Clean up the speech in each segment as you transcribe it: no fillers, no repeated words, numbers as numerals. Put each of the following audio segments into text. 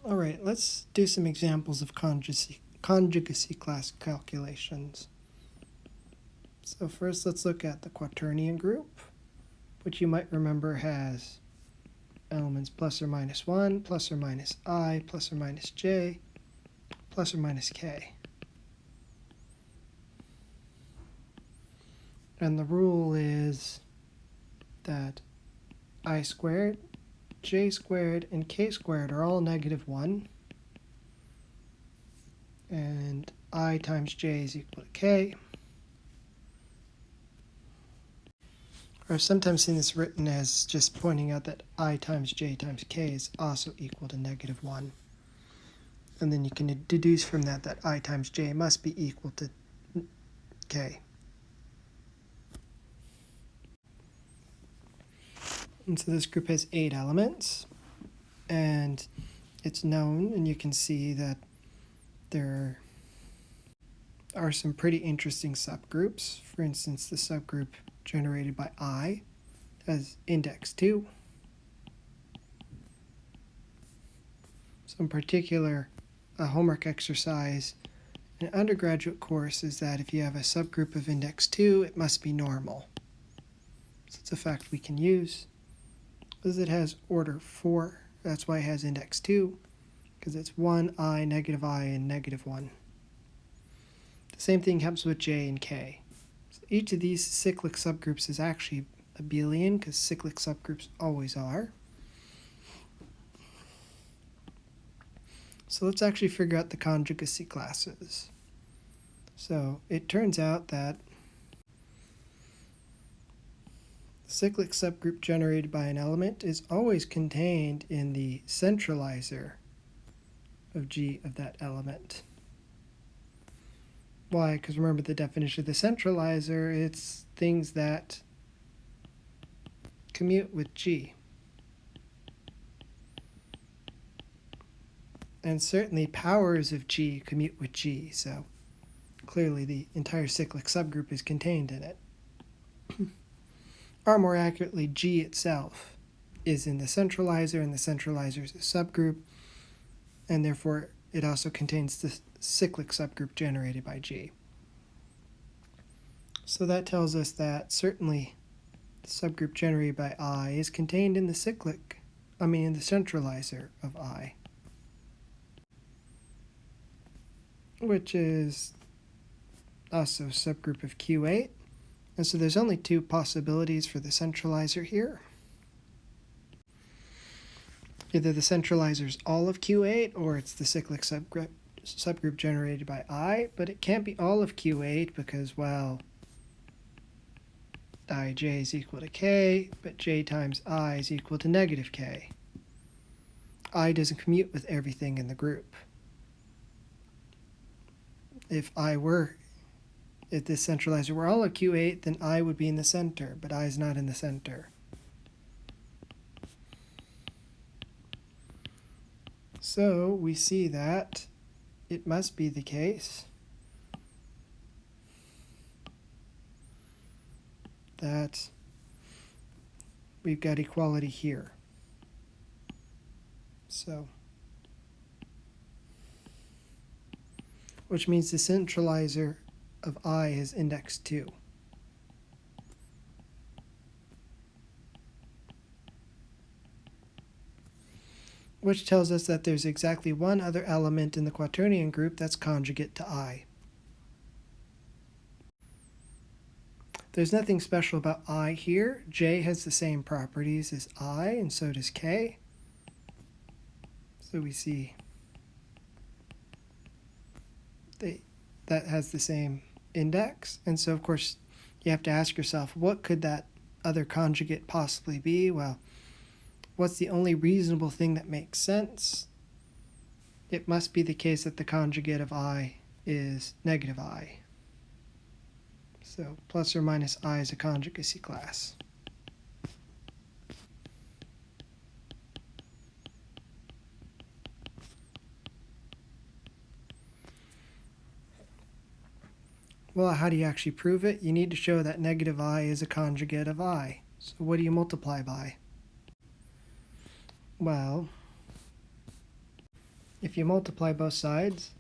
Alright, let's do some examples of conjugacy class calculations. So first let's look at the quaternion group, which you might remember has elements plus or minus 1, plus or minus I, plus or minus j, plus or minus k. And the rule is that I squared, j squared, and k squared are all -1, and I times j is equal to k. Or I've sometimes seen this written as just pointing out that I times j times k is also equal to -1. And then you can deduce from that that I times j must be equal to k. And so this group has 8 elements, and it's known, and you can see that there are some pretty interesting subgroups. For instance, the subgroup generated by I has index 2. So in particular, a homework exercise in an undergraduate course is that if you have a subgroup of index 2, it must be normal. So it's a fact we can use. Because it has order 4, that's why it has index 2, because it's 1, I, negative I, and negative 1. The same thing happens with j and k. So each of these cyclic subgroups is actually abelian, because cyclic subgroups always are. So let's actually figure out the conjugacy classes. So it turns out that the cyclic subgroup generated by an element is always contained in the centralizer of G of that element. Why? Because remember the definition of the centralizer, it's things that commute with G. And certainly powers of G commute with G, so clearly the entire cyclic subgroup is contained in it. Or more accurately, G itself is in the centralizer, and the centralizer is a subgroup, and therefore it also contains the cyclic subgroup generated by G. So that tells us that certainly the subgroup generated by I is contained in the in the centralizer of I, which is also a subgroup of Q8. And so there's only 2 possibilities for the centralizer here. Either the centralizer is all of Q8, or it's the cyclic subgroup generated by I, but it can't be all of Q8 because, well, Ij is equal to k, but j times I is equal to negative k. I doesn't commute with everything in the group. If this centralizer were all of Q8, then I would be in the center, but I is not in the center. So we see that it must be the case that we've got equality here. So, which means the centralizer of I is index 2. Which tells us that there's exactly one other element in the quaternion group that's conjugate to I. There's nothing special about I here. J has the same properties as I, and so does K. So we see that has the same index. And so, of course, you have to ask yourself, what could that other conjugate possibly be? Well, what's the only reasonable thing that makes sense? It must be the case that the conjugate of I is negative I. So plus or minus I is a conjugacy class. Well, how do you actually prove it? You need to show that negative I is a conjugate of I. So what do you multiply by? Well, if you multiply both sides,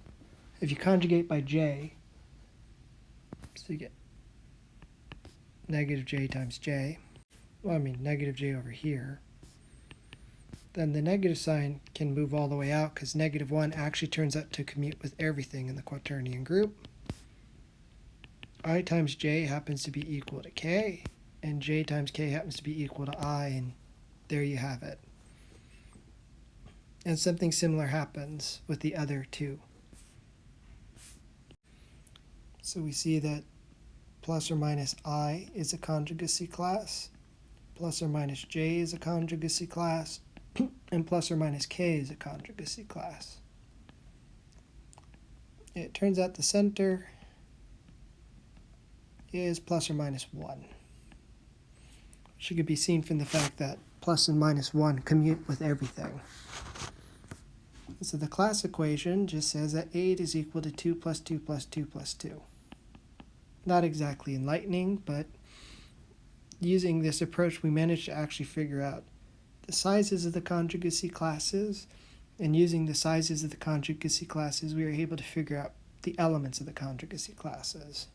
if you conjugate by j, so you get negative j times j, negative j over here, then the negative sign can move all the way out because negative 1 actually turns out to commute with everything in the quaternion group. I times j happens to be equal to k, and j times k happens to be equal to I, and there you have it. And something similar happens with the other two. So we see that plus or minus I is a conjugacy class, plus or minus j is a conjugacy class, and plus or minus k is a conjugacy class. It turns out the center is plus or minus 1, which could be seen from the fact that plus and minus 1 commute with everything. So the class equation just says that 8 is equal to 2 plus 2 plus 2 plus 2. Not exactly enlightening, but using this approach we managed to actually figure out the sizes of the conjugacy classes, and using the sizes of the conjugacy classes we were able to figure out the elements of the conjugacy classes.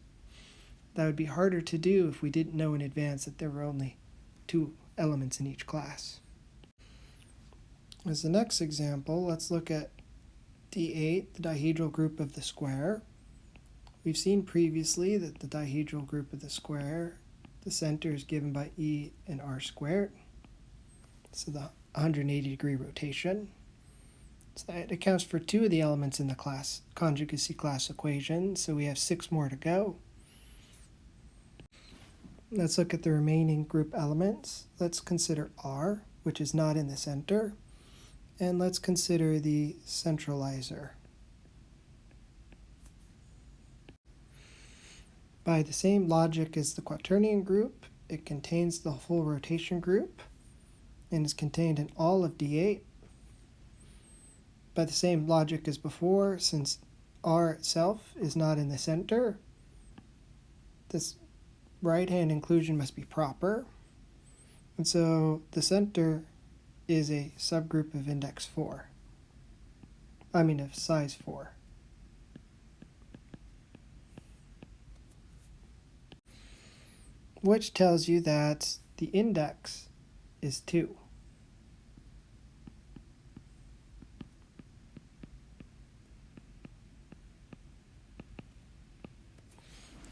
That would be harder to do if we didn't know in advance that there were only 2 elements in each class. As the next example, let's look at D8, the dihedral group of the square. We've seen previously that the dihedral group of the square, the center is given by E and R squared. So the 180-degree rotation. So it accounts for 2 of the elements in the class conjugacy class equation, so we have 6 more to go. Let's look at the remaining group elements. Let's consider R, which is not in the center, and let's consider the centralizer. By the same logic as the quaternion group, it contains the full rotation group and is contained in all of D8. By the same logic as before, since R itself is not in the center, this right-hand inclusion must be proper. And so the center is a subgroup of index 4. Of size 4. Which tells you that the index is 2.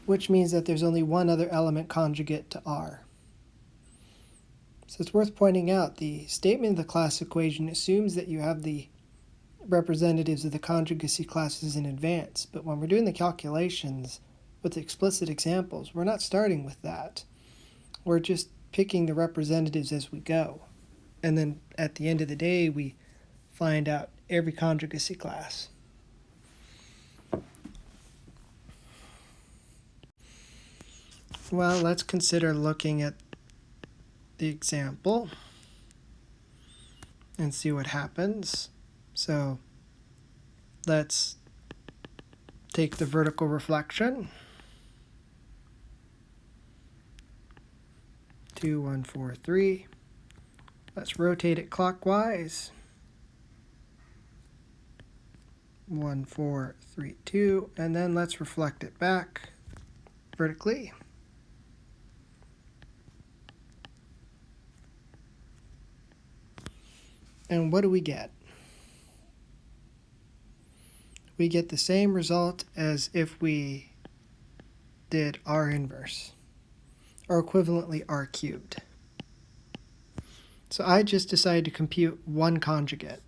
Which means that there's only one other element conjugate to R. So it's worth pointing out the statement of the class equation assumes that you have the representatives of the conjugacy classes in advance, but when we're doing the calculations with explicit examples, we're not starting with that. We're just picking the representatives as we go. And then at the end of the day, we find out every conjugacy class. Well, let's consider looking at the example and see what happens. So let's take the vertical reflection. 2, 1, 4, 3. Let's rotate it clockwise. 1, 4, 3, 2. And then let's reflect it back vertically. And what do we get? We get the same result as if we did R inverse, or equivalently R cubed. So I just decided to compute one conjugate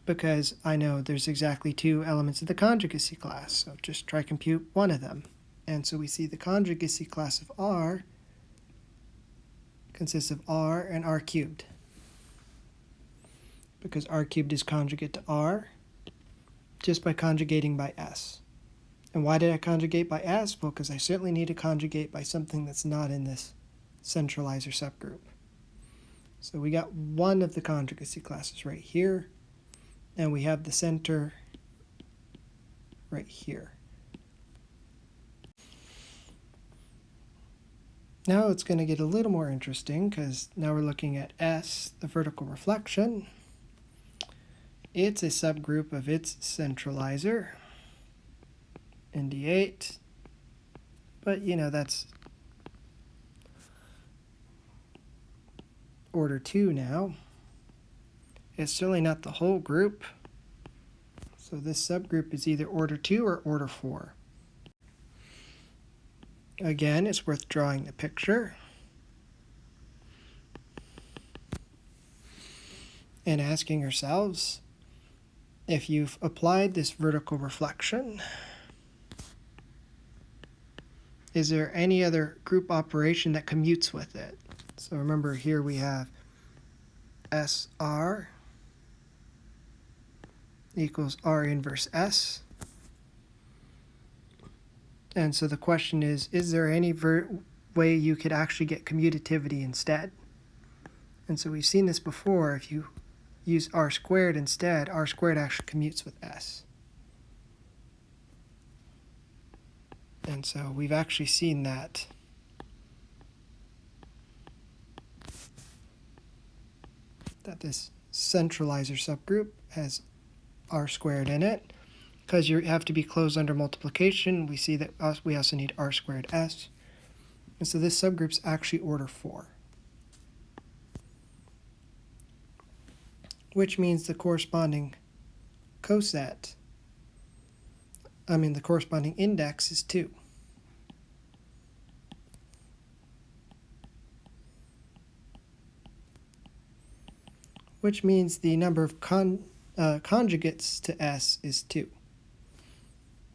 because I know there's exactly 2 elements of the conjugacy class, so just try compute one of them. And so we see the conjugacy class of R consists of R and R cubed, because R cubed is conjugate to R just by conjugating by S. And why did I conjugate by S? Well, because I certainly need to conjugate by something that's not in this centralizer subgroup. So we got one of the conjugacy classes right here, and we have the center right here. Now it's going to get a little more interesting because now we're looking at S, the vertical reflection. It's a subgroup of its centralizer, ND8, but that's order 2 now. It's certainly not the whole group, so this subgroup is either order 2 or order 4. Again, it's worth drawing the picture and asking ourselves, if you've applied this vertical reflection, is there any other group operation that commutes with it? So remember, here we have SR equals R inverse S. And so the question is there any way you could actually get commutativity instead? And so we've seen this before. If you use R squared instead, R squared actually commutes with S. And so we've actually seen that this centralizer subgroup has R squared in it. Because you have to be closed under multiplication, we see that we also need R squared S. And so this subgroup's actually order 4. Which means the corresponding coset, the corresponding index is 2. Which means the number of conjugates to S is 2.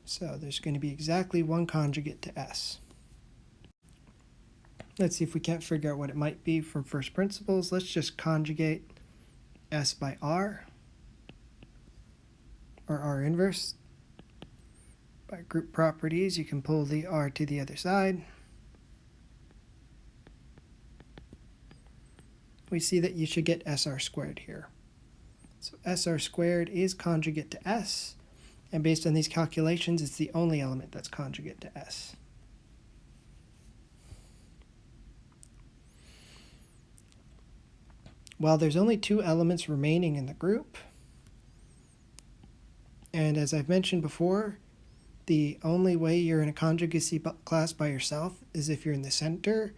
So there's going to be exactly one conjugate to S. Let's see if we can't figure out what it might be from first principles. Let's just conjugate S by R, or R inverse. By group properties, you can pull the R to the other side. We see that you should get SR squared here. So SR squared is conjugate to S. And based on these calculations, it's the only element that's conjugate to S. While there's only 2 elements remaining in the group, and as I've mentioned before, the only way you're in a conjugacy class by yourself is if you're in the center.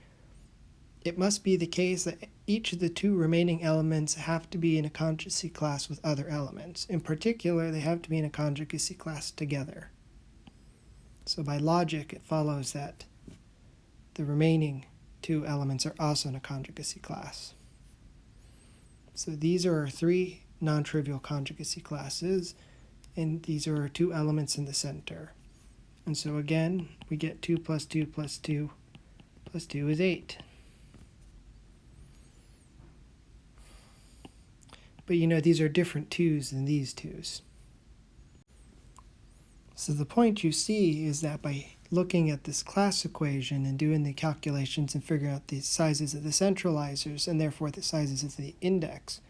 It must be the case that each of the 2 remaining elements have to be in a conjugacy class with other elements. In particular, they have to be in a conjugacy class together. So by logic, it follows that the remaining 2 elements are also in a conjugacy class. So these are our 3 non-trivial conjugacy classes, and these are our 2 elements in the center. And so again, we get 2 plus 2 plus 2 plus 2 is 8. But these are different 2's than these 2's. So the point you see is that by looking at this class equation and doing the calculations and figuring out the sizes of the centralizers and therefore the sizes of the index,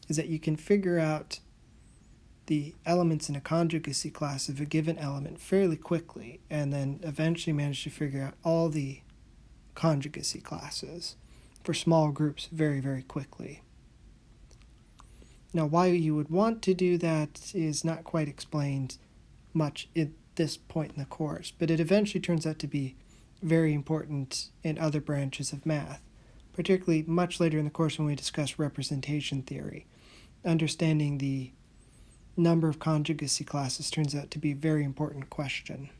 is that you can figure out the elements in a conjugacy class of a given element fairly quickly, and then eventually manage to figure out all the conjugacy classes for small groups very, very quickly. Now, why you would want to do that is not quite explained much at this point in the course, but it eventually turns out to be very important in other branches of math, particularly much later in the course when we discuss representation theory. Understanding the number of conjugacy classes turns out to be a very important question.